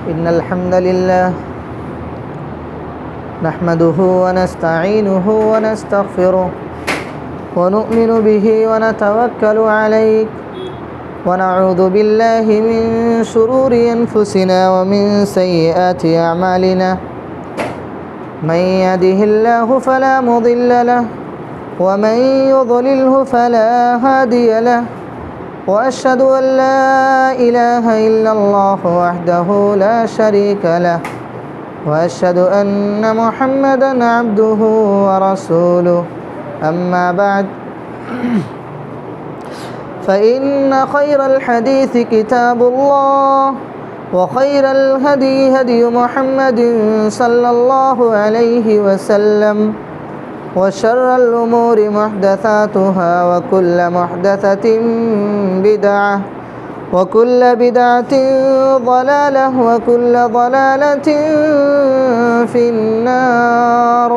إن الحمد لله نحمده ونستعينه ونستغفره ونؤمن به ونتوكل عليه ونعوذ بالله من شرور أنفسنا ومن سيئات أعمالنا من يهده الله فلا مضل له ومن يضلله فلا هادي له وأشهد أن لا إله إلا الله وحده لا شريك له وأشهد أن محمدًا عبده ورسوله أما بعد فإن خير الحديث كتاب الله وخير الهدي هدي محمد صلى الله عليه وسلم وشر الأمور محدثاتها وكل محدثة بدعة وكل بدعة ضلالة وكل ضلالة في النار.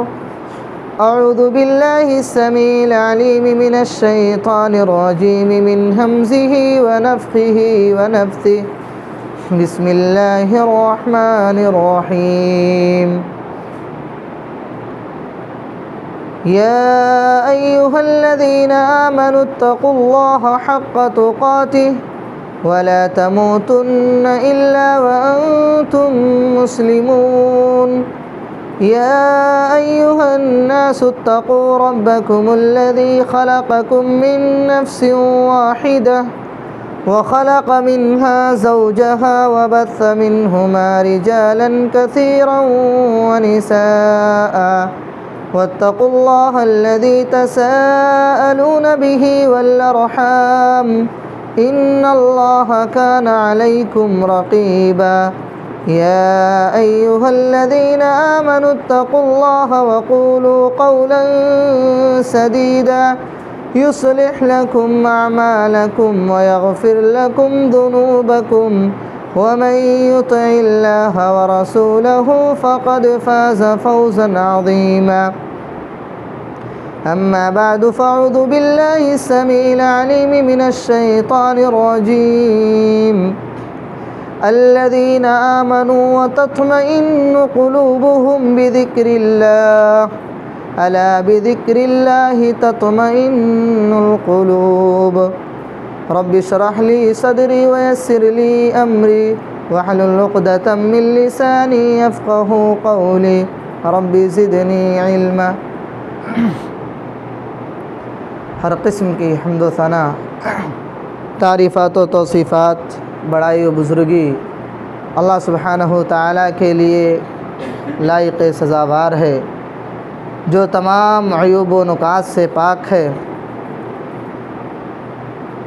أعوذ بالله السميع العليم من الشيطان الرجيم من همزه ونفخه ونفثه. بسم الله الرحمن الرحيم. يا أيها الذين آمنوا اتقوا الله حق تقاته ولا تموتن إلا وأنتم مسلمون. يا أيها الناس اتقوا ربكم الذي خلقكم من نفس واحدة وخلق منها زوجها وبث منهما رجالا كثيرا ونساء واتقوا الله الذي تساءلون به والأرحام إن الله كان عليكم رقيبا. يا أيها الذين آمنوا اتقوا الله وقولوا قولا سديدا يصلح لكم أعمالكم ويغفر لكم ذنوبكم ومن يطع الله ورسوله فقد فاز فوزا عظيما. أما بعد فأعوذ بالله السميع العليم من الشيطان الرجيم. الذين آمنوا وتطمئن قلوبهم بذكر الله ألا بذكر الله تطمئن القلوب. رب اشرح لي صدري ويسر لي أمري واحلل عقدة من لساني يفقه قولي. رب زدني علما. ہر قسم کی حمد و ثنا، تعریفات و توصیفات، بڑائی و بزرگی اللہ سبحانہ و تعالیٰ کے لیے لائق سزاوار ہے، جو تمام عیوب و نقاص سے پاک ہے.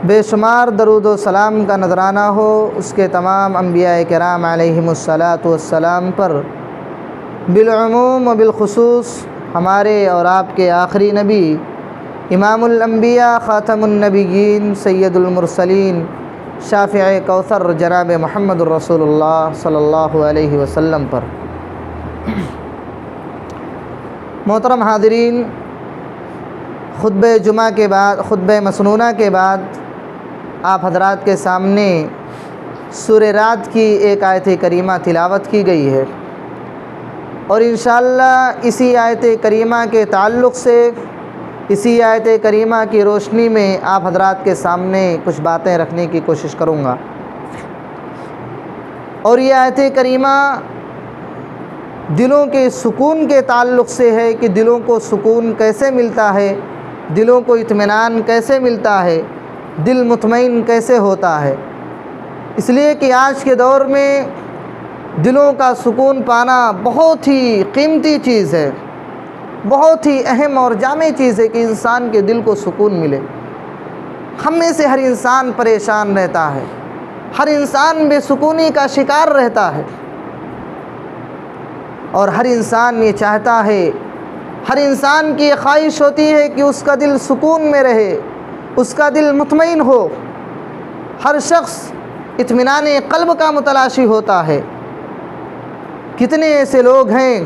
بے شمار درود و سلام کا نذرانہ ہو اس کے تمام انبیاء کرام علیہم الصلاۃ والسلام پر، بالعموم و بالخصوص ہمارے اور آپ کے آخری نبی امام الانبیاء خاتم النبیین سید المرسلین شافع کوثر جناب محمد الرسول اللہ صلی اللہ علیہ وسلم پر. محترم حاضرین، خطبہ جمعہ کے بعد، خطبہ مسنونہ کے بعد آپ حضرات کے سامنے سورہ رعد کی ایک آیت کریمہ تلاوت کی گئی ہے، اور انشاءاللہ اسی آیت کریمہ کے تعلق سے، اسی آیت کریمہ کی روشنی میں آپ حضرات کے سامنے کچھ باتیں رکھنے کی کوشش کروں گا. اور یہ آیت کریمہ دلوں کے سکون کے تعلق سے ہے کہ دلوں کو سکون کیسے ملتا ہے، دلوں کو اطمینان کیسے ملتا ہے، دل مطمئن کیسے ہوتا ہے. اس لیے کہ آج کے دور میں دلوں کا سکون پانا بہت ہی قیمتی چیز ہے، بہت ہی اہم اور جامع چیز ہے کہ انسان کے دل کو سکون ملے. ہم میں سے ہر انسان پریشان رہتا ہے، ہر انسان بے سکونی کا شکار رہتا ہے، اور ہر انسان یہ چاہتا ہے، ہر انسان کی یہ خواہش ہوتی ہے کہ اس کا دل سکون میں رہے، اس کا دل مطمئن ہو. ہر شخص اطمینان قلب کا متلاشی ہوتا ہے. کتنے ایسے لوگ ہیں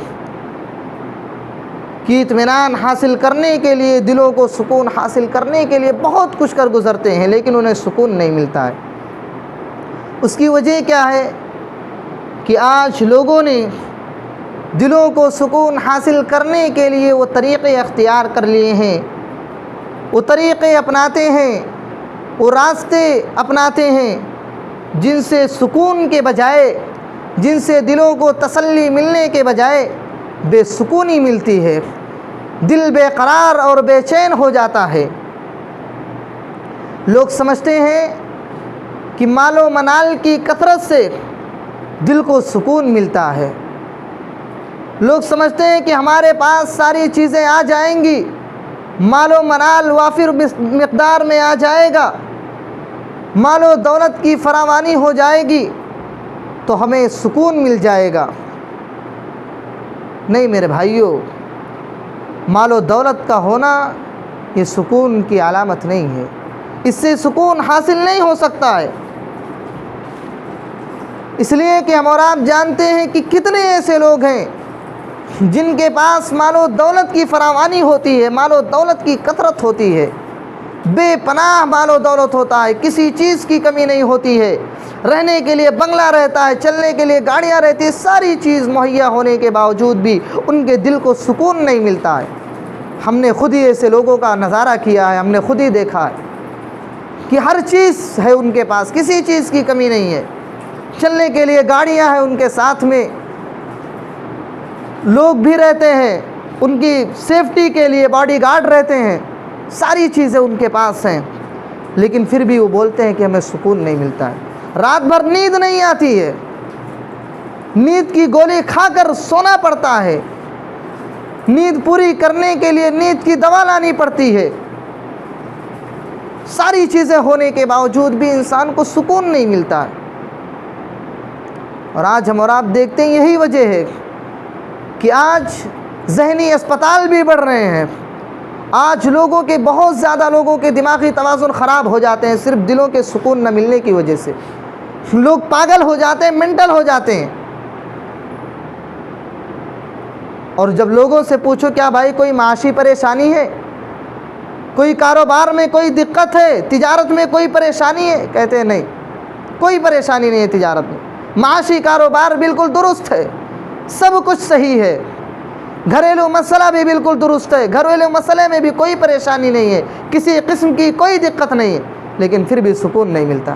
کہ اطمینان حاصل کرنے کے لیے، دلوں کو سکون حاصل کرنے کے لیے بہت کچھ کر گزرتے ہیں، لیکن انہیں سکون نہیں ملتا ہے. اس کی وجہ کیا ہے؟ کہ کہ آج لوگوں نے دلوں کو سکون حاصل کرنے کے لیے وہ طریقے اختیار کر لیے ہیں، وہ طریقے اپناتے ہیں، وہ راستے اپناتے ہیں جن سے سکون کے بجائے، جن سے دلوں کو تسلی ملنے کے بجائے بے سکونی ملتی ہے، دل بے قرار اور بے چین ہو جاتا ہے۔ لوگ سمجھتے ہیں کہ مال و منال کی کثرت سے دل کو سکون ملتا ہے۔ لوگ سمجھتے ہیں کہ ہمارے پاس ساری چیزیں آ جائیں گی، مال و منال وافر مقدار میں آ جائے گا، مال و دولت کی فراوانی ہو جائے گی تو ہمیں سکون مل جائے گا۔ نہیں میرے بھائیوں، مال و دولت کا ہونا یہ سکون کی علامت نہیں ہے، اس سے سکون حاصل نہیں ہو سکتا ہے۔ اس لیے کہ ہم اور آپ جانتے ہیں کہ کتنے ایسے لوگ ہیں جن کے پاس مال و دولت کی فراوانی ہوتی ہے، مال و دولت کی کثرت ہوتی ہے، بے پناہ مال و دولت ہوتا ہے، کسی چیز کی کمی نہیں ہوتی ہے، رہنے کے لیے بنگلہ رہتا ہے، چلنے کے لیے گاڑیاں رہتی ہیں، ساری چیز مہیا ہونے کے باوجود بھی ان کے دل کو سکون نہیں ملتا ہے۔ ہم نے خود ہی ایسے لوگوں کا نظارہ کیا ہے، ہم نے خود ہی دیکھا ہے کہ ہر چیز ہے ان کے پاس، کسی چیز کی کمی نہیں ہے، چلنے کے لیے گاڑیاں ہیں ان کے ساتھ میں، لوگ بھی رہتے ہیں، ان کی سیفٹی کے لیے باڈی گارڈ رہتے ہیں، ساری چیزیں ان کے پاس ہیں، لیکن پھر بھی وہ بولتے ہیں کہ ہمیں سکون نہیں ملتا ہے، رات بھر نیند نہیں آتی ہے، نیند کی گولی کھا کر سونا پڑتا ہے، نیند پوری کرنے کے لیے نیند کی دوا لانی پڑتی ہے، ساری چیزیں ہونے کے باوجود بھی انسان کو سکون نہیں ملتا ہے۔ اور آج ہم اور آپ دیکھتے ہیں یہی وجہ ہے کہ آج ذہنی اسپتال بھی بڑھ رہے ہیں، آج لوگوں کے بہت زیادہ لوگوں کے دماغی توازن خراب ہو جاتے ہیں صرف دلوں کے سکون نہ ملنے کی وجہ سے، لوگ پاگل ہو جاتے ہیں، مینٹل ہو جاتے ہیں۔ اور جب لوگوں سے پوچھو کیا بھائی کوئی معاشی پریشانی ہے، کوئی کاروبار میں کوئی دقت ہے، تجارت میں کوئی پریشانی ہے، کہتے ہیں نہیں کوئی پریشانی نہیں ہے تجارت میں، معاشی کاروبار بالکل درست ہے، سب کچھ صحیح ہے، گھریلو مسئلہ بھی بالکل درست ہے، گھریلو مسئلے میں بھی کوئی پریشانی نہیں ہے، کسی قسم کی کوئی دقت نہیں ہے، لیکن پھر بھی سکون نہیں ملتا۔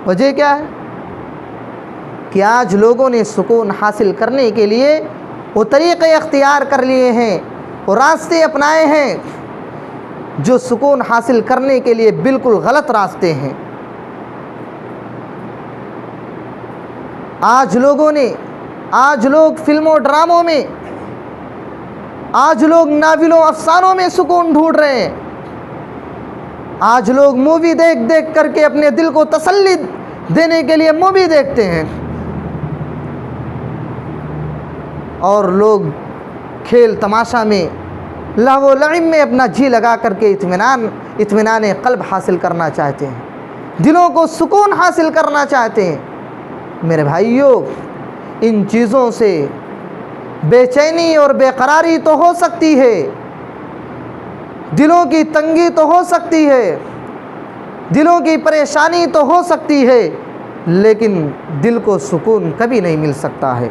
وجہ کیا ہے کہ آج لوگوں نے سکون حاصل کرنے کے لیے وہ طریقے اختیار کر لیے ہیں، وہ راستے اپنائے ہیں جو سکون حاصل کرنے کے لیے بالکل غلط راستے ہیں۔ آج لوگ فلموں ڈراموں میں، آج لوگ ناولوں افسانوں میں سکون ڈھونڈ رہے ہیں، آج لوگ مووی دیکھ کر کے اپنے دل کو تسلی دینے کے لیے مووی دیکھتے ہیں، اور لوگ کھیل تماشا میں، لہو و لعب میں اپنا جی لگا کر کے اطمینان قلب حاصل کرنا چاہتے ہیں، دلوں کو سکون حاصل کرنا چاہتے ہیں۔ میرے بھائیوں، ان چیزوں سے بے چینی اور بے قراری تو ہو سکتی ہے، دلوں کی تنگی تو ہو سکتی ہے، دلوں کی پریشانی تو ہو سکتی ہے، لیکن دل کو سکون کبھی نہیں مل سکتا ہے،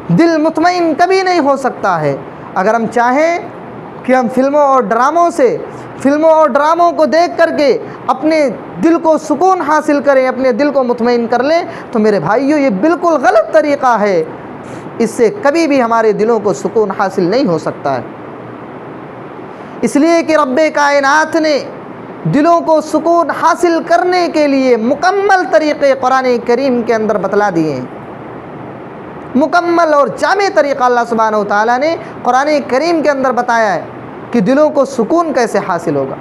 دل مطمئن کبھی نہیں ہو سکتا ہے۔ اگر ہم چاہیں کہ ہم فلموں اور ڈراموں کو دیکھ کر کے اپنے دل کو سکون حاصل کریں، اپنے دل کو مطمئن کر لیں، تو میرے بھائیوں یہ بالکل غلط طریقہ ہے، اس سے کبھی بھی ہمارے دلوں کو سکون حاصل نہیں ہو سکتا ہے۔ اس لیے کہ رب کائنات نے دلوں کو سکون حاصل کرنے کے لیے مکمل طریقے قرآن کریم کے اندر بتلا دیے ہیں، مکمل اور جامع طریقہ اللہ سبحانہ و تعالیٰ نے قرآن کریم کے اندر بتایا ہے کہ دلوں کو سکون کیسے حاصل ہوگا۔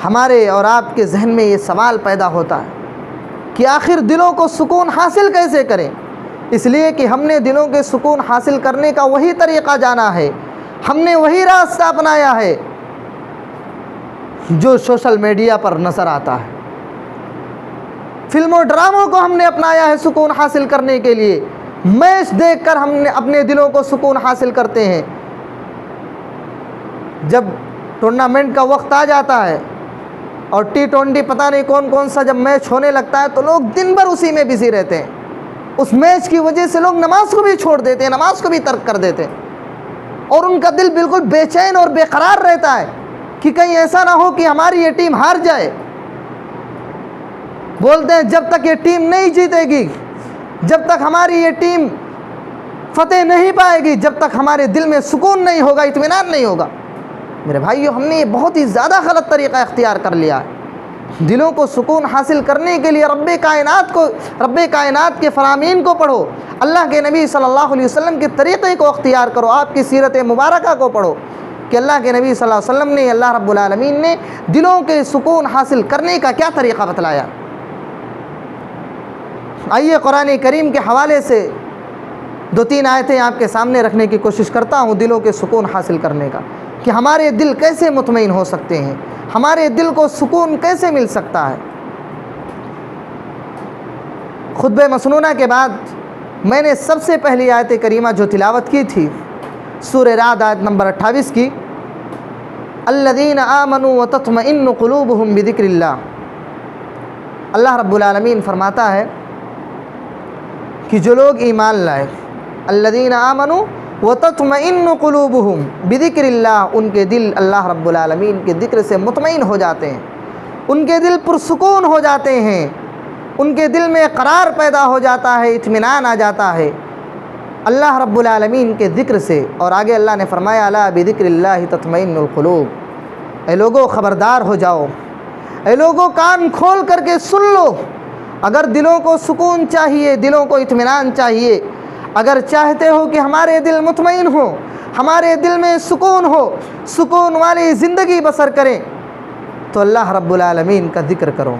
ہمارے اور آپ کے ذہن میں یہ سوال پیدا ہوتا ہے کہ آخر دلوں کو سکون حاصل کیسے کریں؟ اس لیے کہ ہم نے دلوں کے سکون حاصل کرنے کا وہی طریقہ جانا ہے، ہم نے وہی راستہ اپنایا ہے جو سوشل میڈیا پر نظر آتا ہے، فلم و ڈراموں کو ہم نے اپنایا ہے سکون حاصل کرنے کے لیے، میچ دیکھ کر ہم نے اپنے دلوں کو سکون حاصل کرتے ہیں۔ جب ٹورنامنٹ کا وقت آ جاتا ہے اور T20 پتہ نہیں کون کون سا جب میچ ہونے لگتا ہے تو لوگ دن بھر اسی میں بزی رہتے ہیں. اس میچ کی وجہ سے لوگ نماز کو بھی چھوڑ دیتے ہیں, نماز کو بھی ترک کر دیتے ہیں, اور ان کا دل بالکل بے چین اور بے قرار رہتا ہے کہ کہیں ایسا نہ ہو کہ ہماری یہ ٹیم ہار جائے. بولتے ہیں جب تک یہ ٹیم نہیں جیتے گی, جب تک ہماری یہ ٹیم فتح نہیں پائے گی, جب تک ہمارے دل میں سکون نہیں ہوگا, اطمینان نہیں ہوگا. میرے بھائیو, ہم نے یہ بہت ہی زیادہ غلط طریقہ اختیار کر لیا ہے. دلوں کو سکون حاصل کرنے کے لیے رب کائنات کے فرامین کو پڑھو, اللہ کے نبی صلی اللہ علیہ وسلم کے طریقے کو اختیار کرو, آپ کی سیرت مبارکہ کو پڑھو کہ اللہ کے نبی صلی اللہ علیہ وسلم نے, اللہ رب العالمین نے دلوں کے سکون حاصل کرنے کا کیا طریقہ بتلایا. آئیے قرآن کریم کے حوالے سے 2-3 آیتیں آپ کے سامنے رکھنے کی کوشش کرتا ہوں دلوں کے سکون حاصل کرنے کا, کہ ہمارے دل کیسے مطمئن ہو سکتے ہیں, ہمارے دل کو سکون کیسے مل سکتا ہے. خطبہ مسنونہ کے بعد میں نے سب سے پہلی آیت کریمہ جو تلاوت کی تھی سورہ رعد آیت نمبر 28 کی, الذین آمنوا وتطمئن قلوبہم بذکر اللہ. اللہ رب العالمین فرماتا ہے کہ جو لوگ ایمان لائے, الذین آمنوا وتطمئن قلوبہم بذکر اللہ, ان کے دل اللہ رب العالمین کے ذکر سے مطمئن ہو جاتے ہیں, ان کے دل پرسکون ہو جاتے ہیں, ان کے دل میں قرار پیدا ہو جاتا ہے, اطمینان آ جاتا ہے اللہ رب العالمین کے ذکر سے. اور آگے اللہ نے فرمایا الا بذکر اللہ تطمئن القلوب. اے لوگو خبردار ہو جاؤ, اے لوگو کان کھول کر کے سن لو, اگر دلوں کو سکون چاہیے, دلوں کو اطمینان چاہیے, اگر چاہتے ہو کہ ہمارے دل مطمئن ہو, ہمارے دل میں سکون ہو, سکون والی زندگی بسر کریں, تو اللہ رب العالمین کا ذکر کرو.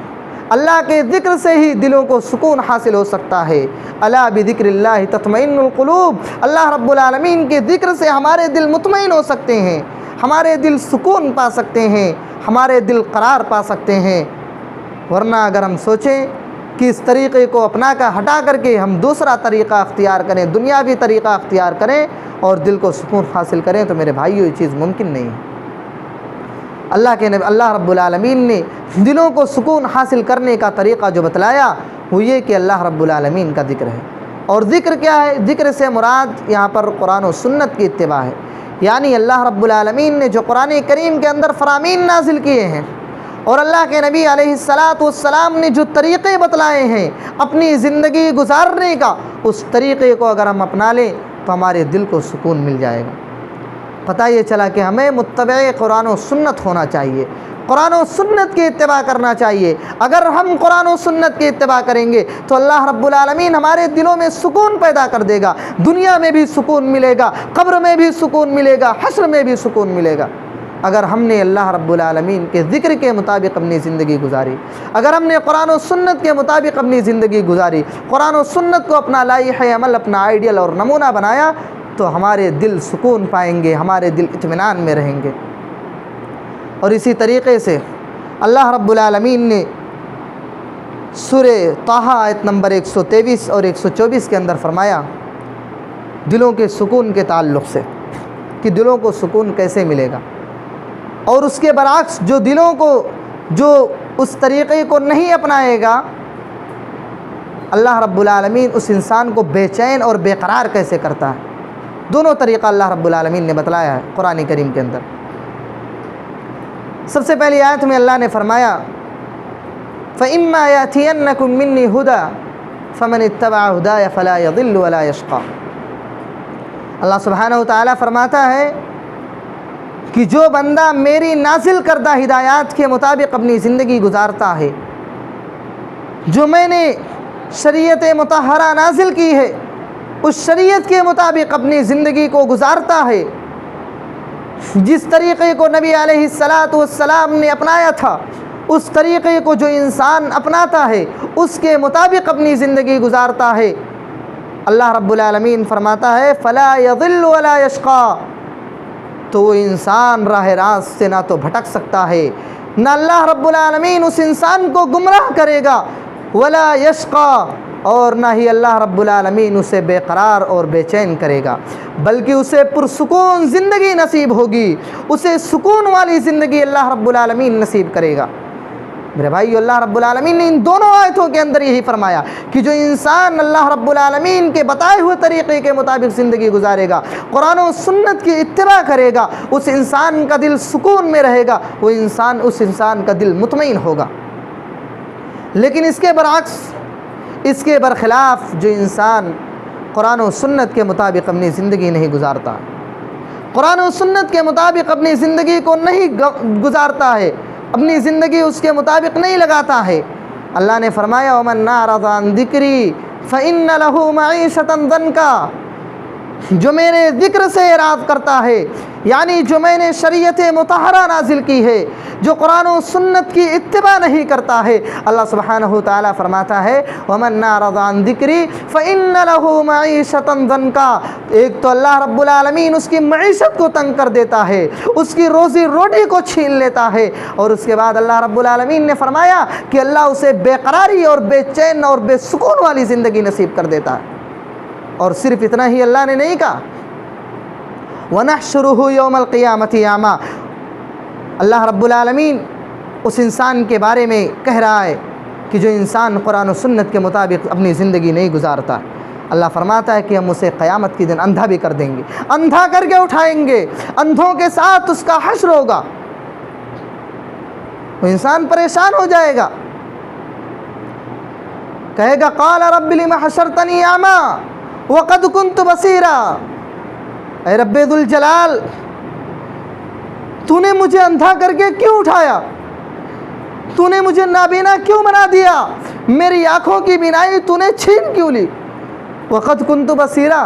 اللہ کے ذکر سے ہی دلوں کو سکون حاصل ہو سکتا ہے. الا بذکر اللہ تطمئن القلوب. اللہ رب العالمین کے ذکر سے ہمارے دل مطمئن ہو سکتے ہیں, ہمارے دل سکون پا سکتے ہیں, ہمارے دل قرار پا سکتے ہیں. ورنہ اگر ہم سوچیں کہ اس طریقے کو اپنا کر ہٹا کر کے ہم دوسرا طریقہ اختیار کریں, دنیاوی طریقہ اختیار کریں اور دل کو سکون حاصل کریں, تو میرے بھائیو یہ چیز ممکن نہیں ہے. اللہ رب العالمین نے دلوں کو سکون حاصل کرنے کا طریقہ جو بتلایا وہ یہ کہ اللہ رب العالمین کا ذکر ہے. اور ذکر کیا ہے؟ ذکر سے مراد یہاں پر قرآن و سنت کی اتباع ہے. یعنی اللہ رب العالمین نے جو قرآن کریم کے اندر فرامین نازل کیے ہیں اور اللہ کے نبی علیہ السلام نے جو طریقے بتلائے ہیں اپنی زندگی گزارنے کا, اس طریقے کو اگر ہم اپنا لیں تو ہمارے دل کو سکون مل جائے گا. پتہ یہ چلا کہ ہمیں متبع قرآن و سنت ہونا چاہیے, قرآن و سنت کی اتباع کرنا چاہیے. اگر ہم قرآن و سنت کی اتباع کریں گے تو اللہ رب العالمین ہمارے دلوں میں سکون پیدا کر دے گا, دنیا میں بھی سکون ملے گا, قبر میں بھی سکون ملے گا, حشر میں بھی سکون ملے گا. اگر ہم نے اللہ رب العالمین کے ذکر کے مطابق اپنی زندگی گزاری, اگر ہم نے قرآن و سنت کے مطابق اپنی زندگی گزاری, قرآن و سنت کو اپنا لائحہ عمل, اپنا آئیڈیل اور نمونہ بنایا, تو ہمارے دل سکون پائیں گے, ہمارے دل اطمینان میں رہیں گے. اور اسی طریقے سے اللہ رب العالمین نے سورہ طٰہٰ آیت نمبر 123 اور 124 کے اندر فرمایا دلوں کے سکون کے تعلق سے کہ دلوں کو سکون کیسے ملے گا. اور اس کے برعکس جو اس طریقے کو نہیں اپنائے گا, اللہ رب العالمین اس انسان کو بے چین اور بے قرار کیسے کرتا ہے. دونوں طریقہ اللہ رب العالمین نے بتلایا ہے قرآن کریم کے اندر. سب سے پہلی آیت میں اللہ نے فرمایا فَإِمَّا يَأْتِيَنَّكُم مِّنِّي هُدًى فَمَنِ اتَّبَعَ هُدَايَ فَلَا يَضِلُّ وَلَا يَشْقَىٰ. اللہ سبحانہ وتعالیٰ فرماتا ہے کہ جو بندہ میری نازل کردہ ہدایات کے مطابق اپنی زندگی گزارتا ہے, جو میں نے شریعت مطہرہ نازل کی ہے اس شریعت کے مطابق اپنی زندگی کو گزارتا ہے, جس طریقے کو نبی علیہ السلام نے اپنایا تھا اس طریقے کو جو انسان اپناتا ہے اس کے مطابق اپنی زندگی گزارتا ہے, اللہ رب العالمین فرماتا ہے فلا یضل ولا یشقا, تو وہ انسان راہ راست سے نہ تو بھٹک سکتا ہے, نہ اللہ رب العالمین اس انسان کو گمراہ کرے گا, ولا یشقا, اور نہ ہی اللہ رب العالمین اسے بے قرار اور بے چین کرے گا, بلکہ اسے پرسکون زندگی نصیب ہوگی, اسے سکون والی زندگی اللہ رب العالمین نصیب کرے گا. میرے بھائی، اللہ رب العالمین نے ان دونوں آیتوں کے اندر یہی فرمایا کہ جو انسان اللہ رب العالمین کے بتائے ہوئے طریقے کے مطابق زندگی گزارے گا، قرآن و سنت کی اتباع کرے گا، اس انسان کا دل سکون میں رہے گا، اس انسان کا دل مطمئن ہوگا۔ لیکن اس کے برعکس، اس کے برخلاف جو انسان قرآن و سنت کے مطابق اپنی زندگی نہیں گزارتا، قرآن و سنت کے مطابق اپنی زندگی کو نہیں گزارتا ہے، اپنی زندگی اس کے مطابق نہیں لگاتا ہے، اللہ نے فرمایا وَمَنْ أَعْرَضَ عَنْ ذِكْرِي فَإِنَّ لَهُ مَعِيشَةً ضَنْكًا، جو میرے ذکر سے اعراض کرتا ہے، یعنی جو میں نے شریعت مطہرہ نازل کی ہے، جو قرآن و سنت کی اتباع نہیں کرتا ہے، اللہ سبحانہ وتعالیٰ فرماتا ہے وَمَنْ أَعْرَضَ عَنْ ذِكْرِي فَإِنَّ لَهُ مَعِيشَةً ضَنْكًا، ایک تو اللہ رب العالمین اس کی معیشت کو تنگ کر دیتا ہے، اس کی روزی روٹی کو چھین لیتا ہے، اور اس کے بعد اللہ رب العالمین نے فرمایا کہ اللہ اسے بے قراری اور بے چین اور بے سکون والی زندگی نصیب کر دیتا ہے۔ اور صرف اتنا ہی اللہ نے نہیں کہا وَنَحْشُرُهُ يَوْمَ الْقِيَامَةِ أَعْمَىٰ، اللہ رب العالمین اس انسان کے بارے میں کہہ رہا ہے کہ جو انسان قرآن و سنت کے مطابق اپنی زندگی نہیں گزارتا، اللہ فرماتا ہے کہ ہم اسے قیامت کے دن اندھا بھی کر دیں گے، اندھا کر کے اٹھائیں گے، اندھوں کے ساتھ اس کا حشر ہوگا، وہ انسان پریشان ہو جائے گا، کہے گا قال رب لم حشرتنی اعمیٰ وقد كنت بصیرا، اے رب ذوالجلال تو نے مجھے اندھا کر کے کیوں اٹھایا، تو نے مجھے نابینا کیوں بنا دیا، میری آنکھوں کی بینائی تو نے چھین کیوں لی، وقد كنت بصیرا،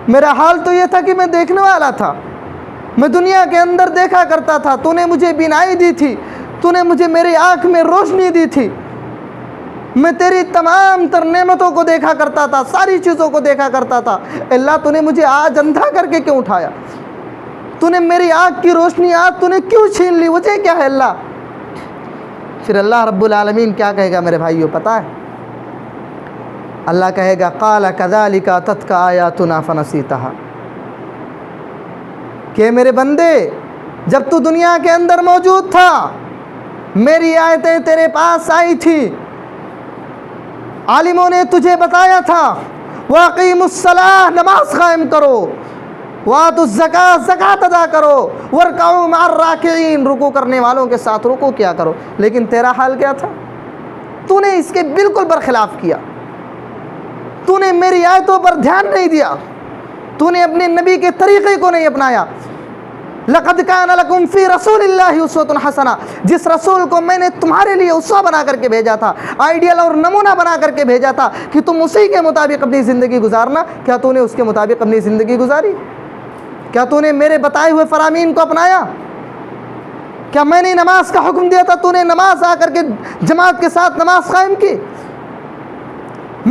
میرا حال تو یہ تھا کہ میں دیکھنے والا تھا، میں دنیا کے اندر دیکھا کرتا تھا، تو نے مجھے بینائی دی تھی، تو نے مجھے میری آنکھ میں روشنی دی تھی، میں تیری تمام تر نعمتوں کو دیکھا کرتا تھا، ساری چیزوں کو دیکھا کرتا تھا، اللہ تو نے مجھے آج اندھا کر کے کیوں اٹھایا، تو نے میری آنکھ کی روشنی آج تو نے کیوں چھین لی، وجہ کیا ہے اللہ؟ پھر اللہ رب العالمین کیا کہے گا میرے بھائیو پتہ ہے؟ اللہ کہے گا قال كذلك اتتك آیاتنا فنسیتها، کہ میرے بندے جب تو دنیا کے اندر موجود تھا میری آیتیں تیرے پاس آئی تھی، عالموں نے تجھے بتایا تھا وَأَقِيمُوا الصَّلَاةَ، نماز قائم کرو، وَآتُوا الزَّكَاةَ، زکوٰۃ ادا کرو، وَارْكَعُوا مَعَ الرَّاكِعِينَ، رکوع کرنے والوں کے ساتھ رکوع کیا کرو، لیکن تیرا حال کیا تھا؟ تو نے اس کے بالکل برخلاف کیا، تو نے میری آیتوں پر دھیان نہیں دیا، تو نے اپنے نبی کے طریقے کو نہیں اپنایا۔ لَقَدْ كَانَ لَكُمْ فِي رَسُولِ اللَّهِ أُسْوَةٌ حَسَنَةٌ، جس رسول کو میں نے تمہارے لیے اسوہ بنا کر کے بھیجا تھا، آئیڈیل اور نمونہ بنا کر کے بھیجا تھا کہ تم اسی کے مطابق اپنی زندگی گزارنا، کیا تو نے اس کے مطابق اپنی زندگی گزاری؟ کیا تو نے میرے بتائے ہوئے فرامین کو اپنایا؟ کیا میں نے نماز کا حکم دیا تھا تو نے نماز آ کر کے جماعت کے ساتھ نماز قائم کی؟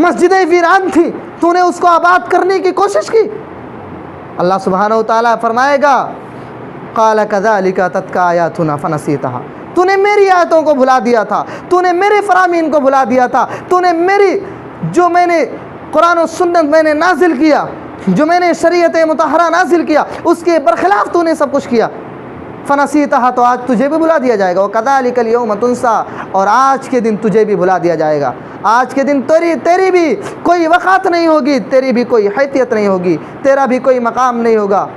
مسجدیں ویران تھی، تو نے اس کو آباد کرنے کی کوشش کی؟ اللہ سبحانہ وتعالیٰ فرمائے گا قال كذلك اتتك آیاتنا فنسیتها، تو نے میری آیتوں کو بھلا دیا تھا، تو نے میرے فرامین کو بھلا دیا تھا، تو نے میری جو میں نے قرآن و سنت میں نے نازل کیا، جو میں نے شریعت مطہرہ نازل کیا، اس کے برخلاف تو نے سب کچھ کیا، فنسیتها، تو آج تجھے بھی بھلا دیا جائے گا، وَكَذَلِكَ الْيَوْمَ تُنسَىٰ، اور آج کے دن تجھے بھی بھلا دیا جائے گا، آج کے دن تیری بھی کوئی وقت نہیں ہوگی، تیری بھی کوئی حیثیت نہیں ہوگی، تیرا بھی کوئی مقام نہیں ہوگا،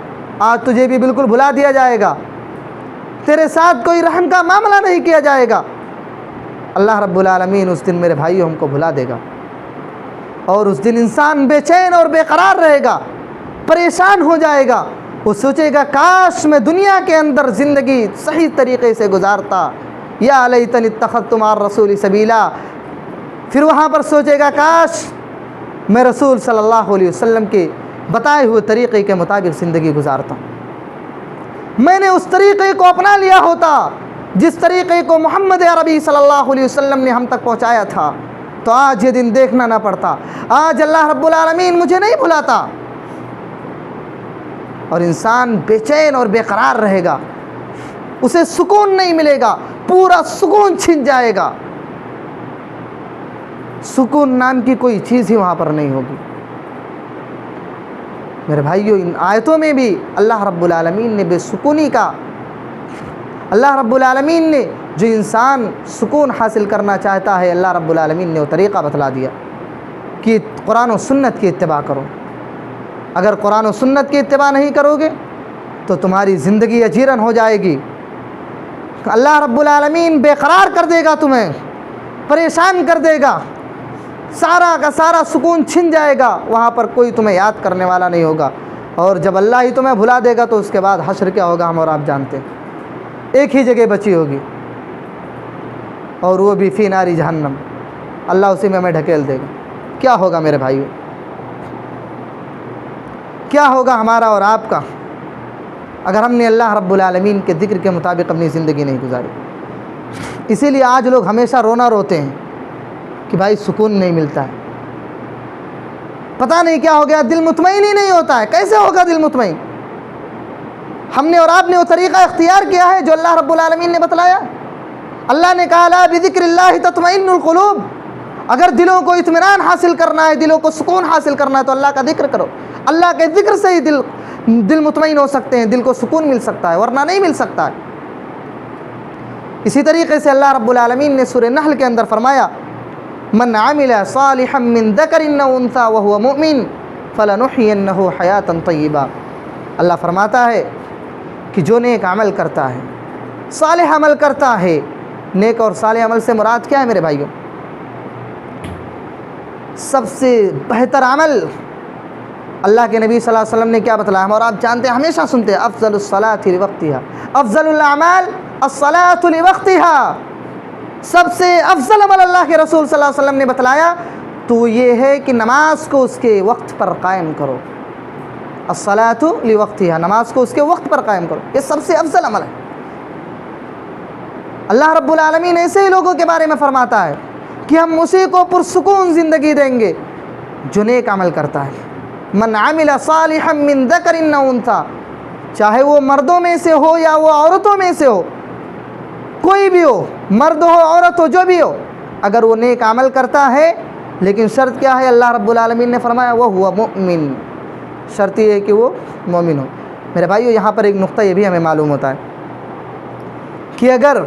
آج تجھے بھی بالکل بھلا دیا جائے گا، تیرے ساتھ کوئی رحم کا معاملہ نہیں کیا جائے گا۔ اللہ رب العالمین اس دن میرے بھائیوں ہم کو بھلا دے گا، اور اس دن انسان بے چین اور بے قرار رہے گا، پریشان ہو جائے گا، وہ سوچے گا کاش میں دنیا کے اندر زندگی صحیح طریقے سے گزارتا، یا لیتنی اتخذت مع الرسول سبیلا، پھر وہاں پر سوچے گا کاش میں رسول صلی اللہ علیہ وسلم کے بتائے ہوئے طریقے کے مطابق زندگی گزارتا، میں نے اس طریقے کو اپنا لیا ہوتا جس طریقے کو محمد عربی صلی اللہ علیہ وسلم نے ہم تک پہنچایا تھا، تو آج یہ دن دیکھنا نہ پڑتا، آج اللہ رب العالمین مجھے نہیں بھلاتا، اور انسان بے چین اور بے قرار رہے گا، اسے سکون نہیں ملے گا، پورا سکون چھن جائے گا، سکون نام کی کوئی چیز ہی وہاں پر نہیں ہوگی۔ میرے بھائیو ان آیتوں میں بھی اللہ رب العالمین نے بے سکونی کا، اللہ رب العالمین نے جو انسان سکون حاصل کرنا چاہتا ہے اللہ رب العالمین نے وہ طریقہ بتلا دیا کہ قرآن و سنت کی اتباع کرو۔ اگر قرآن و سنت کی اتباع نہیں کرو گے تو تمہاری زندگی اجیرن ہو جائے گی، اللہ رب العالمین بے قرار کر دے گا، تمہیں پریشان کر دے گا، سارا کا سارا سکون چھن جائے گا، وہاں پر کوئی تمہیں یاد کرنے والا نہیں ہوگا، اور جب اللہ ہی تمہیں بھلا دے گا تو اس کے بعد حشر کیا ہوگا ہم اور آپ جانتے ہیں۔ ایک ہی جگہ بچی ہوگی اور وہ بھی فی ناری جہنم، اللہ اسی میں ہمیں ڈھکیل دے گا۔ کیا ہوگا میرے بھائیو، کیا ہوگا ہمارا اور آپ کا اگر ہم نے اللہ رب العالمین کے ذکر کے مطابق اپنی زندگی نہیں گزاری؟ اسی لیے آج لوگ ہمیشہ رونا روتے ہیں کہ بھائی سکون نہیں ملتا ہے، پتہ نہیں کیا ہو گیا، دل مطمئن ہی نہیں ہوتا ہے۔ کیسے ہوگا دل مطمئن؟ ہم نے اور آپ نے وہ طریقہ اختیار کیا ہے جو اللہ رب العالمین نے بتلایا۔ اللہ نے کہا لا بذکر اللہ تطمئن القلوب، اگر دلوں کو اطمینان حاصل کرنا ہے، دلوں کو سکون حاصل کرنا ہے تو اللہ کا ذکر کرو۔ اللہ کے ذکر سے ہی دل مطمئن ہو سکتے ہیں، دل کو سکون مل سکتا ہے، ورنہ نہیں مل سکتا ہے۔ اسی طریقے سے اللہ رب العالمین نے سورہ نحل کے اندر فرمایا من عمل صالحا من ذکر او انثی وهو مؤمن فلنحینہ حیاتا طیبہ۔ اللہ فرماتا ہے کہ جو نیک عمل کرتا ہے، صالح عمل کرتا ہے، نیک اور صالح عمل سے مراد کیا ہے میرے بھائیوں؟ سب سے بہتر عمل اللہ کے نبی صلی اللہ علیہ وسلم نے کیا بتلایا، ہم اور آپ جانتے ہیں، ہمیشہ سنتے ہیں افضل الصلاۃ لوقتها، افضل الاعمال الصلاۃ لوقتها۔ سب سے افضل عمل اللہ کے رسول صلی اللہ علیہ وسلم نے بتلایا تو یہ ہے کہ نماز کو اس کے وقت پر قائم کرو، الصلاۃ لوقتها، نماز کو اس کے وقت پر قائم کرو، یہ سب سے افضل عمل ہے۔ اللہ رب العالمین ایسے ہی لوگوں کے بارے میں فرماتا ہے کہ ہم اسی کو پرسکون زندگی دیں گے جو نیک عمل کرتا ہے۔ من عمل صالحا من ذکر او انثی، چاہے وہ مردوں میں سے ہو یا وہ عورتوں میں سے ہو، کوئی بھی ہو، مرد ہو عورت ہو، جو بھی ہو، اگر وہ نیک عمل کرتا ہے، لیکن شرط کیا ہے؟ اللہ رب العالمین نے فرمایا وہو مؤمن، شرط یہ ہے کہ وہ مومن ہو۔ میرے بھائیو یہاں پر ایک نقطہ یہ بھی ہمیں معلوم ہوتا ہے کہ اگر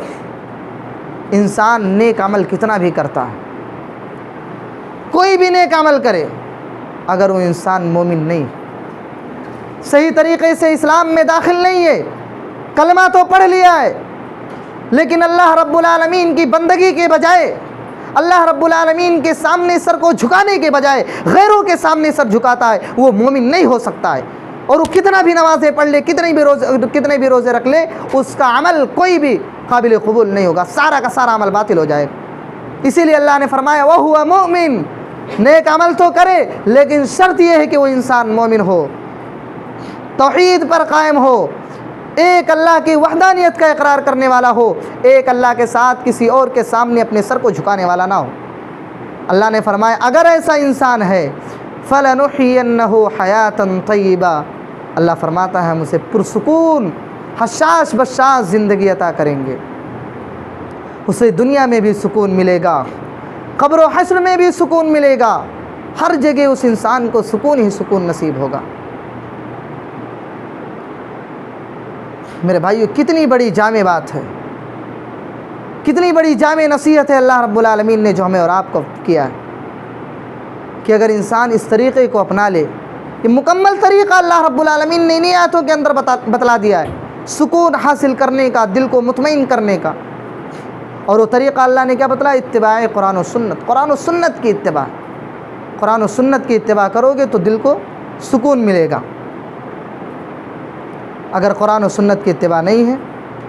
انسان نیک عمل کتنا بھی کرتا ہے، کوئی بھی نیک عمل کرے، اگر وہ انسان مومن نہیں، صحیح طریقے سے اسلام میں داخل نہیں ہے، کلمہ تو پڑھ لیا ہے لیکن اللہ رب العالمین کی بندگی کے بجائے، اللہ رب العالمین کے سامنے سر کو جھکانے کے بجائے غیروں کے سامنے سر جھکاتا ہے، وہ مومن نہیں ہو سکتا ہے۔ اور وہ کتنا بھی نمازیں پڑھ لے، کتنے بھی روزے رکھ لے، اس کا عمل کوئی بھی قابل قبول نہیں ہوگا، سارا کا سارا عمل باطل ہو جائے گا۔ اسی لیے اللہ نے فرمایا وَهُوَ مُؤْمِن، نیک عمل تو کرے لیکن شرط یہ ہے کہ وہ انسان مومن ہو، توحید پر قائم ہو، ایک اللہ کی وحدانیت کا اقرار کرنے والا ہو، ایک اللہ کے ساتھ کسی اور کے سامنے اپنے سر کو جھکانے والا نہ ہو۔ اللہ نے فرمایا اگر ایسا انسان ہے فَلَنُحْيِيَنَّهُ حَيَاةً طَيِّبَةً، اللہ فرماتا ہے ہم اسے پرسکون حشاش بشاش زندگی عطا کریں گے، اسے دنیا میں بھی سکون ملے گا، قبر و حشر میں بھی سکون ملے گا، ہر جگہ اس انسان کو سکون ہی سکون نصیب ہوگا۔ میرے بھائیو کتنی بڑی جامع بات ہے، کتنی بڑی جامع نصیحت ہے اللہ رب العالمین نے جو ہمیں اور آپ کو کیا ہے کہ اگر انسان اس طریقے کو اپنا لے، یہ مکمل طریقہ اللہ رب العالمین نے انہی آیتوں کے اندر بتلا دیا ہے سکون حاصل کرنے کا، دل کو مطمئن کرنے کا۔ اور وہ طریقہ اللہ نے کیا بتلایا؟ اتباع قرآن و سنت، قرآن و سنت کی اتباع، قرآن و سنت کی اتباع کرو گے تو دل کو سکون ملے گا۔ اگر قرآن و سنت کی اتباع نہیں ہے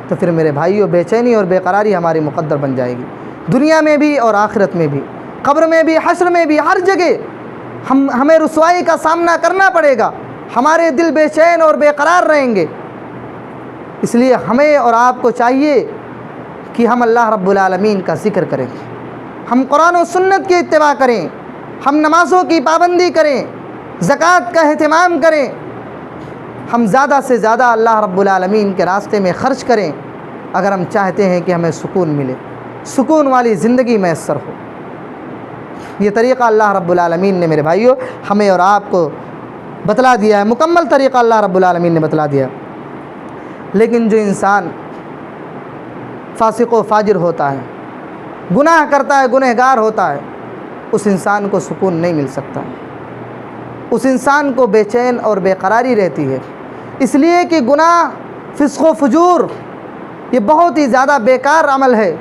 تو پھر میرے بھائیوں بے چینی اور بے قراری ہماری مقدر بن جائے گی، دنیا میں بھی اور آخرت میں بھی، قبر میں بھی، حشر میں بھی، ہر جگہ ہمیں رسوائی کا سامنا کرنا پڑے گا، ہمارے دل بے چین اور بے قرار رہیں گے۔ اس لیے ہمیں اور آپ کو چاہیے کہ ہم اللہ رب العالمین کا ذکر کریں، ہم قرآن و سنت کی اتباع کریں، ہم نمازوں کی پابندی کریں، زکوٰۃ کا اہتمام کریں، ہم زیادہ سے زیادہ اللہ رب العالمین کے راستے میں خرچ کریں اگر ہم چاہتے ہیں کہ ہمیں سکون ملے، سکون والی زندگی میسر ہو۔ یہ طریقہ اللہ رب العالمین نے میرے بھائیوں ہمیں اور آپ کو بتلا دیا ہے، مکمل طریقہ اللہ رب العالمین نے بتلا دیا۔ لیکن جو انسان فاسق و فاجر ہوتا ہے، گناہ کرتا ہے، گنہگار ہوتا ہے، اس انسان کو سکون نہیں مل سکتا، اس انسان کو بے چین اور بے قراری رہتی ہے، اس لیے کہ گناہ، فسق و فجور یہ بہت ہی زیادہ بیکار عمل ہے،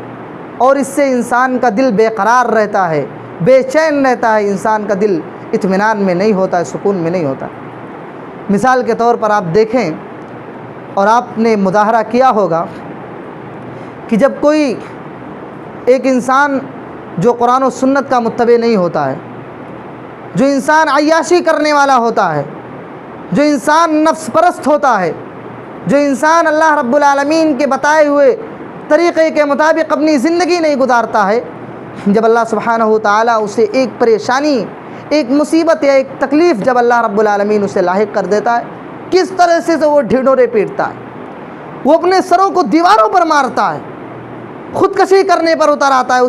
اور اس سے انسان کا دل بے قرار رہتا ہے، بے چین رہتا ہے، انسان کا دل اطمینان میں نہیں ہوتا ہے، سکون میں نہیں ہوتا۔ مثال کے طور پر آپ دیکھیں، اور آپ نے مظاہرہ کیا ہوگا کہ جب کوئی ایک انسان جو قرآن و سنت کا متبع نہیں ہوتا ہے، جو انسان عیاشی کرنے والا ہوتا ہے، جو انسان نفس پرست ہوتا ہے، جو انسان اللہ رب العالمین کے بتائے ہوئے طریقے کے مطابق اپنی زندگی نہیں گزارتا ہے، جب اللہ سبحانہ و تعالیٰ اسے ایک پریشانی، ایک مصیبت یا ایک تکلیف جب اللہ رب العالمین اسے لاحق کر دیتا ہے، کس طرح سے وہ ڈھنڈورے پیٹتا ہے، وہ اپنے سروں کو دیواروں پر مارتا ہے، خودکشی کرنے پر اتر آتا ہے،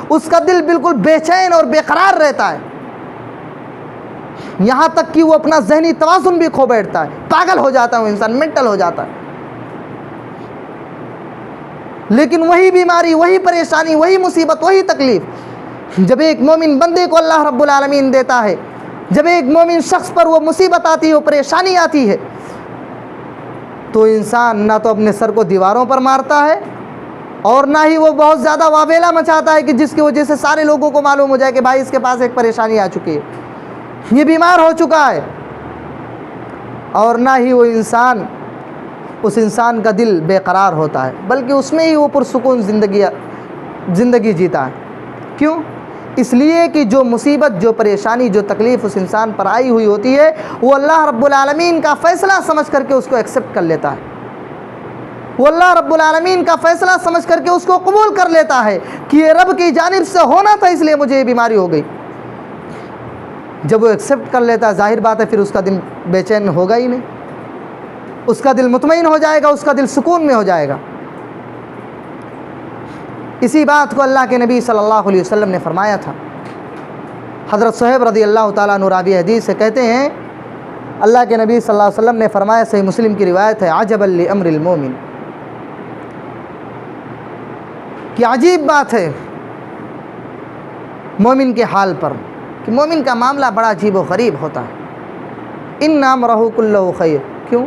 اس کا دل بالکل بے چین اور بے قرار رہتا ہے، یہاں تک کہ وہ اپنا ذہنی توازن بھی کھو بیٹھتا ہے، پاگل ہو جاتا ہے، وہ انسان مینٹل ہو جاتا ہے۔ لیکن وہی بیماری، وہی پریشانی، وہی مصیبت، وہی تکلیف جب ایک مومن بندے کو اللہ رب العالمین دیتا ہے، جب ایک مومن شخص پر وہ مصیبت آتی ہے، وہ پریشانی آتی ہے، تو انسان نہ تو اپنے سر کو دیواروں پر مارتا ہے، اور نہ ہی وہ بہت زیادہ واویلا مچاتا ہے کہ جس کی وجہ سے سارے لوگوں کو معلوم ہو جائے کہ بھائی اس کے پاس ایک پریشانی آ چکی ہے، یہ بیمار ہو چکا ہے، اور نہ ہی وہ انسان، اس انسان کا دل بے قرار ہوتا ہے، بلکہ اس میں ہی وہ پرسکون زندگی جیتا ہے۔ کیوں؟ اس لیے کہ جو مصیبت، جو پریشانی، جو تکلیف اس انسان پر آئی ہوئی ہوتی ہے، وہ اللہ رب العالمین کا فیصلہ سمجھ کر کے اس کو ایکسیپٹ کر لیتا ہے، وہ اللہ رب العالمین کا فیصلہ سمجھ کر کے اس کو قبول کر لیتا ہے کہ یہ رب کی جانب سے ہونا تھا، اس لیے مجھے یہ بیماری ہو گئی۔ جب وہ ایکسیپٹ کر لیتا ہے، ظاہر بات ہے پھر اس کا دل بے چین ہوگا ہی نہیں، اس کا دل مطمئن ہو جائے گا، اس کا دل سکون میں ہو جائے گا۔ اسی بات کو اللہ کے نبی صلی اللہ علیہ وسلم نے فرمایا تھا۔ حضرت صہیب رضی اللہ تعالیٰ عنہ راوی حدیث سے کہتے ہیں، اللہ کے نبی صلی اللہ علیہ وسلم نے فرمایا، صحیح مسلم کی روایت ہے، عجبا لامر المومن، کہ عجیب بات ہے مومن کے حال پر، کہ مومن کا معاملہ بڑا عجیب و غریب ہوتا ہے۔ ان امرہ کلہ خیر، کیوں؟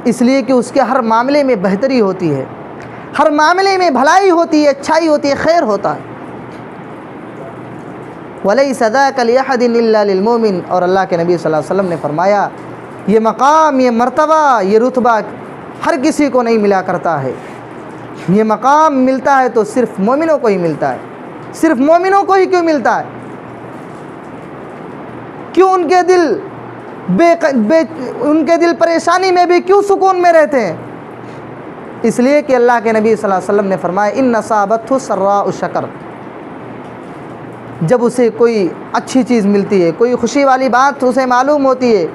اس لیے کہ اس کے ہر معاملے میں بہتری ہوتی ہے، ہر معاملے میں بھلائی ہوتی ہے، اچھائی ہوتی ہے، خیر ہوتا ہے۔ وَلَيْسَ ذَاكَ لِأَحَدٍ إِلَّا لِلْمُؤْمِنِ، اور اللہ کے نبی صلی اللہ علیہ وسلم نے فرمایا، یہ مقام، یہ مرتبہ، یہ رتبہ ہر کسی کو نہیں ملا کرتا ہے، یہ مقام ملتا ہے تو صرف مومنوں کو ہی ملتا ہے۔ صرف مومنوں کو ہی کیوں ملتا ہے؟ کیوں ان کے دل ان کے دل پریشانی میں بھی کیوں سکون میں رہتے ہیں؟ اس لیے کہ اللہ کے نبی صلی اللہ علیہ وسلم نے فرمایا، ان اصابتہ سراء شکر، جب اسے کوئی اچھی چیز ملتی ہے، کوئی خوشی والی بات اسے معلوم ہوتی ہے،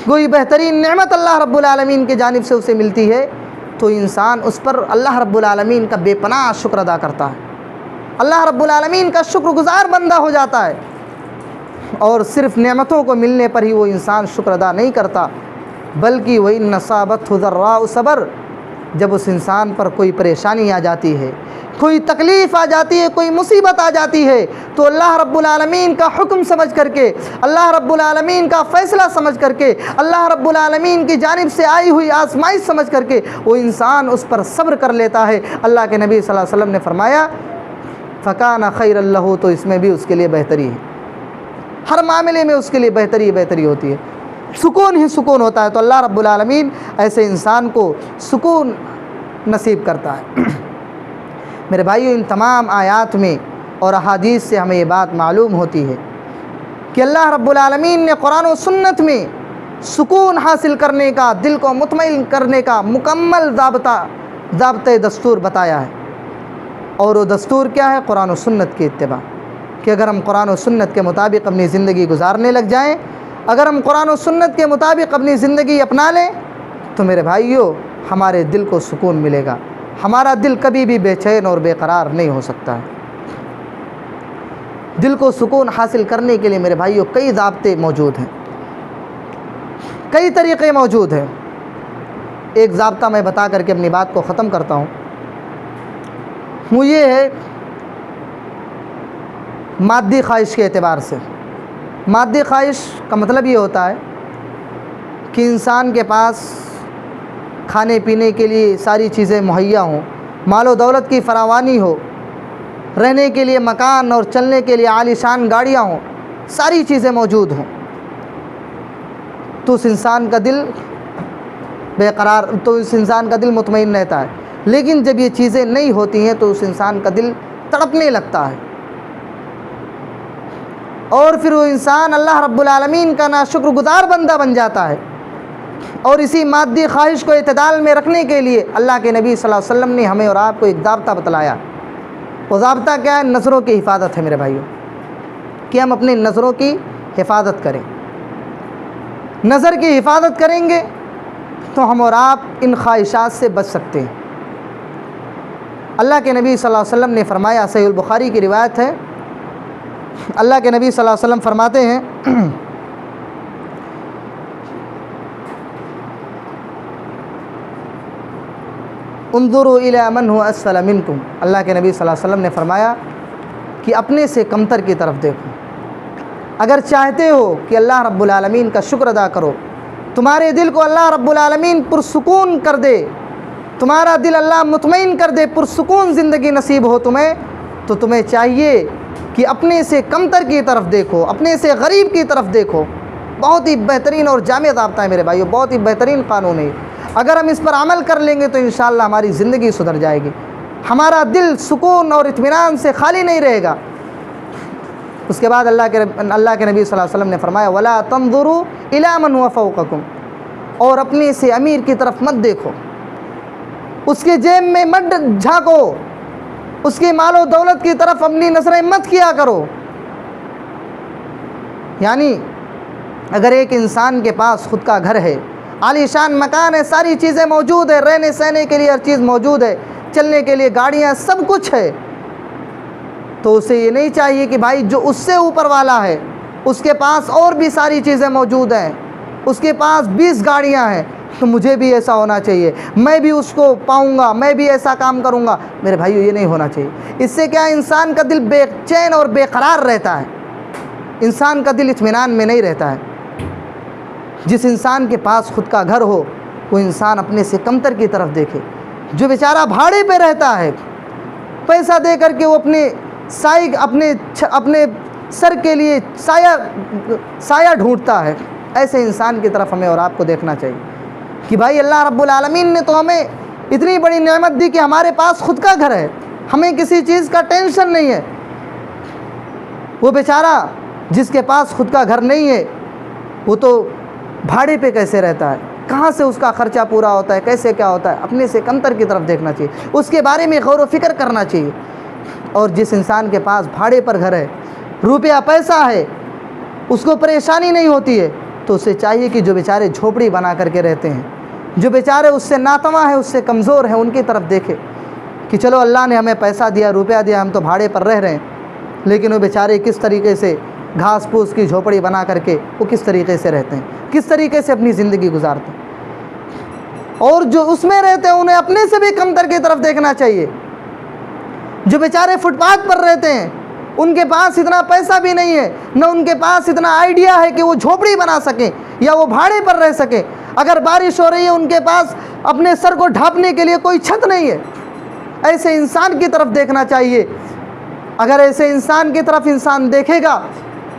کوئی بہترین نعمت اللہ رب العالمین کی جانب سے اسے ملتی ہے، تو انسان اس پر اللہ رب العالمین کا بے پناہ شکر ادا کرتا ہے، اللہ رب العالمین کا شکر گزار بندہ ہو جاتا ہے۔ اور صرف نعمتوں کو ملنے پر ہی وہ انسان شکر ادا نہیں کرتا، بلکہ وَإِنَّ أَصَابَتْهُ ضَرَّاءُ صبر، جب اس انسان پر کوئی پریشانی آ جاتی ہے، کوئی تکلیف آ جاتی ہے، کوئی مصیبت آ جاتی ہے، تو اللہ رب العالمین کا حکم سمجھ کر کے، اللہ رب العالمین کا فیصلہ سمجھ کر کے، اللہ رب العالمین کی جانب سے آئی ہوئی آزمائش سمجھ کر کے وہ انسان اس پر صبر کر لیتا ہے۔ اللہ کے نبی صلی اللہ علیہ وسلم نے فرمایا، فَكَانَ خَيْرًا لَهُ، تو اس میں بھی اس کے لیے بہتری ہے، ہر معاملے میں اس کے لیے بہتری ہوتی ہے، سکون ہی سکون ہوتا ہے۔ تو اللہ رب العالمین ایسے انسان کو سکون نصیب کرتا ہے۔ میرے بھائیو، ان تمام آیات میں اور احادیث سے ہمیں یہ بات معلوم ہوتی ہے کہ اللہ رب العالمین نے قرآن و سنت میں سکون حاصل کرنے کا، دل کو مطمئن کرنے کا مکمل ضابطۂ دستور بتایا ہے، اور وہ دستور کیا ہے؟ قرآن و سنت کی اتباع، کہ اگر ہم قرآن و سنت کے مطابق اپنی زندگی گزارنے لگ جائیں، اگر ہم قرآن و سنت کے مطابق اپنی زندگی اپنا لیں، تو میرے بھائیو ہمارے دل کو سکون ملے گا، ہمارا دل کبھی بھی بے چین اور بے قرار نہیں ہو سکتا ہے۔ دل کو سکون حاصل کرنے کے لیے میرے بھائیو کئی ضابطے موجود ہیں، کئی طریقے موجود ہیں۔ ایک ضابطہ میں بتا کر کے اپنی بات کو ختم کرتا ہوں۔ وہ یہ ہے مادی خواہش کے اعتبار سے۔ مادی خواہش کا مطلب یہ ہوتا ہے کہ انسان کے پاس کھانے پینے کے لیے ساری چیزیں مہیا ہوں، مال و دولت کی فراوانی ہو، رہنے کے لیے مکان اور چلنے کے لیے عالی شان گاڑیاں ہوں، ساری چیزیں موجود ہوں، تو اس انسان کا دل تو اس انسان کا دل مطمئن رہتا ہے۔ لیکن جب یہ چیزیں نہیں ہوتی ہیں تو اس انسان کا دل تڑپنے لگتا ہے، اور پھر وہ انسان اللہ رب العالمین کا ناشکر گزار بندہ بن جاتا ہے۔ اور اسی مادی خواہش کو اعتدال میں رکھنے کے لیے اللہ کے نبی صلی اللہ علیہ وسلم نے ہمیں اور آپ کو ایک ضابطہ بتلایا۔ وہ ضابطہ کیا ہے؟ نظروں کی حفاظت ہے میرے بھائیوں، کہ ہم اپنی نظروں کی حفاظت کریں۔ نظر کی حفاظت کریں گے تو ہم اور آپ ان خواہشات سے بچ سکتے ہیں۔ اللہ کے نبی صلی اللہ علیہ وسلم نے فرمایا، صحیح البخاری کی روایت ہے، اللہ کے نبی صلی اللہ علیہ وسلم فرماتے ہیں انظروا الی من هو اسفل منکم، اللہ کے نبی صلی اللہ علیہ وسلم نے فرمایا کہ اپنے سے کمتر کی طرف دیکھو۔ اگر چاہتے ہو کہ اللہ رب العالمین کا شکر ادا کرو، تمہارے دل کو اللہ رب العالمین پرسکون کر دے، تمہارا دل اللہ مطمئن کر دے، پرسکون زندگی نصیب ہو تمہیں، تو تمہیں چاہیے کہ اپنے سے کمتر کی طرف دیکھو، اپنے سے غریب کی طرف دیکھو۔ بہت ہی بہترین اور جامع ضابطہ ہے میرے بھائیو، بہت ہی بہترین قانون ہے۔ اگر ہم اس پر عمل کر لیں گے تو انشاءاللہ ہماری زندگی سدھر جائے گی، ہمارا دل سکون اور اطمینان سے خالی نہیں رہے گا۔ اس کے بعد اللہ کے نبی صلی اللہ علیہ وسلم نے فرمایا وَلَا تَنظُرُوا إِلَىٰ مَنْ هُوَ فَوْقَكُمْ، اور اپنے سے امیر کی طرف مت دیکھو، اس کے جیب میں مت جھانکو، اس کی مال و دولت کی طرف اپنی نظریں مت کیا کرو۔ یعنی اگر ایک انسان کے پاس خود کا گھر ہے، عالی شان مکان ہے، ساری چیزیں موجود ہے، رہنے سہنے کے لیے ہر چیز موجود ہے، چلنے کے لیے گاڑیاں، سب کچھ ہے، تو اسے یہ نہیں چاہیے کہ بھائی جو اس سے اوپر والا ہے اس کے پاس اور بھی ساری چیزیں موجود ہیں، اس کے پاس 20 گاڑیاں ہیں، تو مجھے بھی ایسا ہونا چاہیے، میں بھی اس کو پاؤں گا، میں بھی ایسا کام کروں گا۔ میرے بھائیو یہ نہیں ہونا چاہیے۔ اس سے کیا انسان کا دل بے چین اور بے قرار رہتا ہے، انسان کا دل اطمینان میں نہیں رہتا ہے۔ جس انسان کے پاس خود کا گھر ہو وہ انسان اپنے سے کمتر کی طرف دیکھے۔ جو بیچارہ بھاڑے پہ رہتا ہے، پیسہ دے کر کے وہ اپنے سر کے لیے سایہ ڈھونڈتا ہے، ایسے انسان کی طرف ہمیں اور آپ کو دیکھنا چاہیے کہ بھائی اللہ رب العالمین نے تو ہمیں اتنی بڑی نعمت دی کہ ہمارے پاس خود کا گھر ہے، ہمیں کسی چیز کا ٹینشن نہیں ہے۔ وہ بیچارہ جس کے پاس خود کا گھر نہیں ہے وہ تو بھاڑے پہ کیسے رہتا ہے، کہاں سے اس کا خرچہ پورا ہوتا ہے، کیسے کیا ہوتا ہے؟ اپنے سے کمتر کی طرف دیکھنا چاہیے، اس کے بارے میں غور و فکر کرنا چاہیے۔ اور جس انسان کے پاس بھاڑے پر گھر ہے، روپیہ پیسہ ہے، اس کو پریشانی نہیں ہوتی ہے، تو اسے چاہیے کہ جو بیچارے جھوپڑی بنا کر کے رہتے ہیں، جو بیچارے اس سے ناتواں ہیں، اس سے کمزور ہیں، ان کی طرف دیکھے کہ چلو اللہ نے ہمیں پیسہ دیا، روپیہ دیا، ہم تو بھاڑے پر رہ رہے ہیں، لیکن وہ بیچارے کس طریقے سے گھاس پھوس کی جھوپڑی بنا کر کے وہ کس طریقے سے رہتے ہیں، کس طریقے سے اپنی زندگی گزارتے ہیں۔ اور جو اس میں رہتے ہیں انہیں اپنے سے بھی کمتر کی طرف دیکھنا چاہیے۔ جو بیچارے فٹ پاتھ پر رہتے ہیں، ان کے پاس اتنا پیسہ بھی نہیں ہے، نہ ان کے پاس اتنا آئیڈیا ہے کہ وہ جھوپڑی بنا سکیں یا وہ بھاڑے پر رہ سکیں۔ اگر بارش ہو رہی ہے ان کے پاس اپنے سر کو ڈھانپنے کے لیے کوئی چھت نہیں ہے، ایسے انسان کی طرف دیکھنا چاہیے۔ اگر ایسے انسان کی طرف انسان دیکھے گا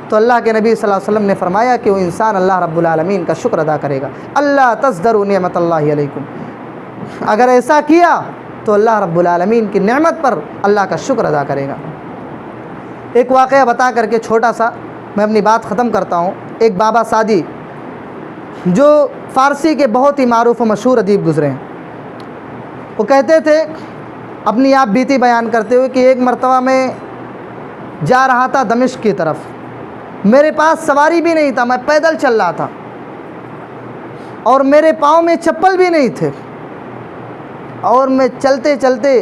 تو اللہ کے نبی صلی اللہ علیہ وسلم نے فرمایا کہ وہ انسان اللہ رب العالمین کا شکر ادا کرے گا۔ اللہ تزدروا نعمت اللہ علیکم، اگر ایسا کیا تو اللہ رب العالمین کی نعمت پر اللہ کا شکر ادا کرے گا۔ ایک واقعہ بتا کر کے چھوٹا سا میں اپنی بات ختم کرتا ہوں۔ ایک بابا سعدی جو فارسی کے بہت ہی معروف و مشہور ادیب گزرے ہیں، وہ کہتے تھے اپنی آپ بیتی بیان کرتے ہوئے کہ ایک مرتبہ میں جا رہا تھا دمشق کی طرف، میرے پاس سواری بھی نہیں تھا، میں پیدل چل رہا تھا اور میرے پاؤں میں چپل بھی نہیں تھے، اور میں چلتے چلتے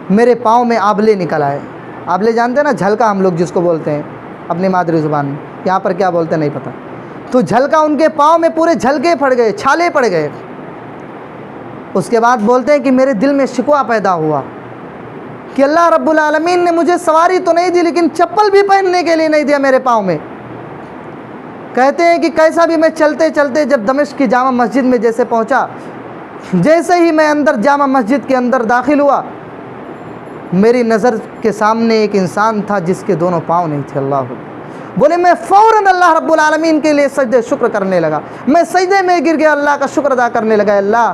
میرے پاؤں میں آبلے نکل آئے۔ آبلے جانتے ہیں نا، جھلکا ہم لوگ جس کو بولتے ہیں اپنی مادری زبان میں، یہاں پر کیا بولتے ہیں نہیں پتہ۔ تو جھلکا ان کے پاؤں میں پورے جھلکے پڑ گئے، چھالے پڑ گئے۔ اس کے بعد بولتے ہیں کہ میرے دل میں شکوہ پیدا ہوا کہ اللہ رب العالمین نے مجھے سواری تو نہیں دی لیکن چپل بھی پہننے کے لیے نہیں دیا میرے پاؤں میں۔ کہتے ہیں کہ کیسا بھی میں چلتے چلتے جب دمشق کی جامع مسجد میں جیسے پہنچا، جیسے ہی میں اندر جامع مسجد کے اندر داخل ہوا، میری نظر کے سامنے ایک انسان تھا جس کے دونوں پاؤں نہیں تھے۔ اللہ بولے میں فوراً اللہ رب العالمین کے لیے سجدے شکر کرنے لگا، میں سجدے میں گر گیا، اللہ کا شکر ادا کرنے لگا۔ اللہ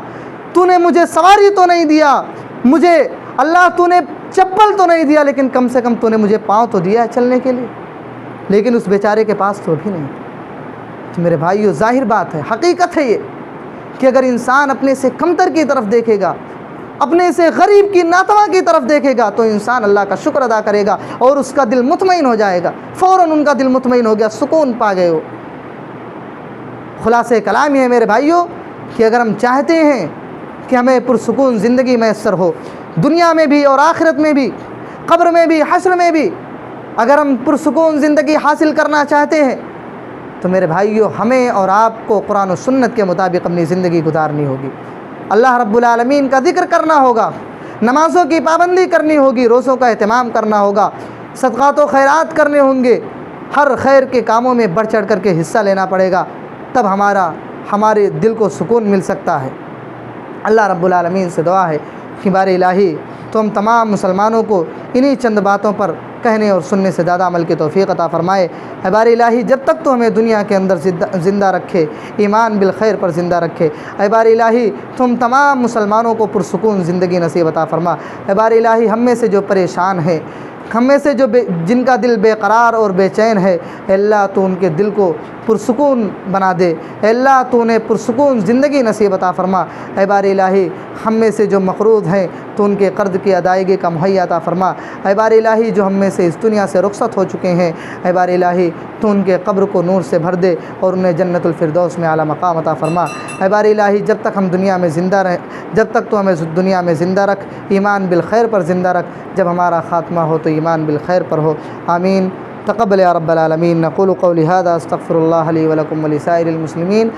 تو نے مجھے سواری تو نہیں دیا، مجھے اللہ تو نے چپل تو نہیں دیا، لیکن کم سے کم تو نے مجھے پاؤں تو دیا ہے چلنے کے لیے، لیکن اس بیچارے کے پاس تو بھی نہیں۔ تو میرے بھائیو، ظاہر بات ہے، حقیقت ہے یہ کہ اگر انسان اپنے سے کمتر کی طرف دیکھے گا، اپنے سے غریب کی ناتواں کی طرف دیکھے گا، تو انسان اللہ کا شکر ادا کرے گا اور اس کا دل مطمئن ہو جائے گا۔ فوراً ان کا دل مطمئن ہو گیا، سکون پا گئے ہو۔ خلاصہ کلام یہ ہے میرے بھائیو کہ اگر ہم چاہتے ہیں کہ ہمیں پرسکون زندگی میسر ہو، دنیا میں بھی اور آخرت میں بھی، قبر میں بھی، حشر میں بھی، اگر ہم پرسکون زندگی حاصل کرنا چاہتے ہیں تو میرے بھائیو ہمیں اور آپ کو قرآن و سنت کے مطابق اپنی زندگی گزارنی ہوگی۔ اللہ رب العالمین کا ذکر کرنا ہوگا، نمازوں کی پابندی کرنی ہوگی، روزوں کا اہتمام کرنا ہوگا، صدقات و خیرات کرنے ہوں گے، ہر خیر کے کاموں میں بڑھ چڑھ کر کے حصہ لینا پڑے گا، تب ہمارے دل کو سکون مل سکتا ہے۔ اللہ رب العالمین سے دعا ہے کہ بار الہی تو ہم تمام مسلمانوں کو انہی چند باتوں پر کہنے اور سننے سے زیادہ عمل کی توفیق عطا فرمائے۔ اے بار الہی جب تک تو ہمیں دنیا کے اندر زندہ رکھے، ایمان بالخیر پر زندہ رکھے۔ اے بار الہی تم تمام مسلمانوں کو پرسکون زندگی نصیب عطا فرما۔ اے بار الہی ہم میں سے جو پریشان ہیں، ہم میں سے جن کا دل بے قرار اور بے چین ہے، اے اللہ تو ان کے دل کو پرسکون بنا دے۔ اے اللہ تو انہیں پرسکون زندگی نصیب عطا فرما۔ اے بار الہی ہم میں سے جو مقروض ہیں تو ان کے قرض کی ادائیگی کا مہیا عطا فرما۔ اے بار الہی جو ہم میں سے اس دنیا سے رخصت ہو چکے ہیں، اے بار الہی تو ان کے قبر کو نور سے بھر دے اور انہیں جنت الفردوس میں اعلیٰ مقام عطا فرما۔ اے بار الہی جب تک ہم دنیا میں زندہ رہیں، جب تک تو ہمیں دنیا میں زندہ رکھ، ایمان بالخیر پر زندہ رکھ، جب ہمارا خاتمہ ہو تو ایمان بالخیر پر ہو۔ آمین۔ تقبل یا رب العالمین۔ نقول قولی ھذا استغفر اللہ لی ولکم ولسائر المسلمین۔